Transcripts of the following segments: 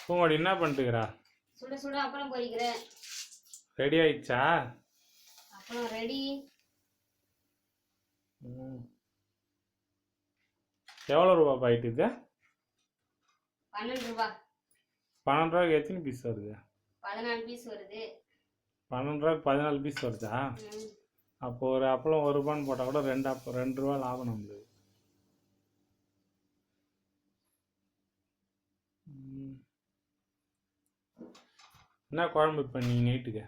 பூங்கொடி என்ன பண்ணிட்டுக்கிறா? சுட சுட அப்பளம் பொரிக்கிறேன். ரெடி ஆயிடுச்சா? அப்பளம் ரெடி. எவ்வளோ ரூபா பாயிட்டு இது? 12 ரூபா. 12 ரூபாய்க்கு எத்தனை பீஸ் வருது? 14 பீஸ் வருது. 12 ரூபாய்க்கு 14 பீஸ் வருதா? அப்போ ஒரு அப்பளம் 1 ரூபான்னு போட்டால் கூட 2 ரூபா லாபம் நம்மளுக்கு. என்ன குழம்பு இப்போ நீ நைட்டுக்கு?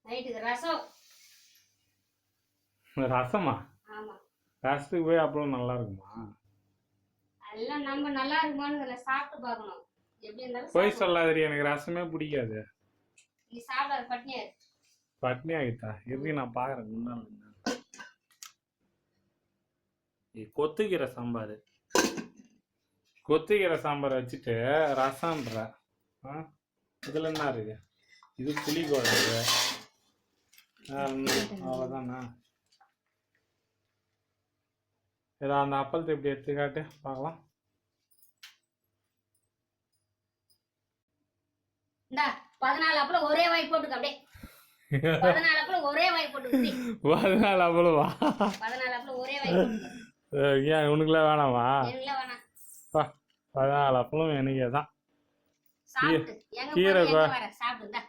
நைட்டுக்கு ரசம். ரசமா? ஆமா. ரசத்துக்கு போய் அப்பளம் நல்லா இருக்குமா? எல்லாம் நம்ம நல்லா இருக்குமான்னு சாப்பிட்டு பார்க்கணும். எப்படி இருந்தாலும் போய் சொல்லாதீ, எனக்கு ரசமே பிடிக்காது. நீ சாப்பிடாத பட்னியா இரு. பட்னி ஆகிட்டா எப்படி நான் பார்க்குறேன் முன்னாள். கொத்துக்கீரை சாம்பார், கொத்துக்கீரை சாம்பார் வச்சுட்டு ரசம்ன்ற இதில் என்ன இருக்கு? இது புளி குழம்பு, அவ்வளோதானா? ஏதோ அந்த அப்பளத்தை எப்படி எடுத்துக்காட்டு பார்க்கலாம். இந்தா 14 அப்பளம் ஒரே வாய் போட்டுக்க. அப்படியே 14 அப்பளம் ஒரே வாய் போட்டுக்க. 14 அப்பளமா? 14 அப்பளம் ஒரே வாய் போட்டுக்க. ஏன் உனக்குலாம் வேணாமா? எனக்குலாம் வேணாம். 14 அப்பளம் எனக்கே தான். சாப்பிட்டு எங்க கீரை வர சாப்பிட்டு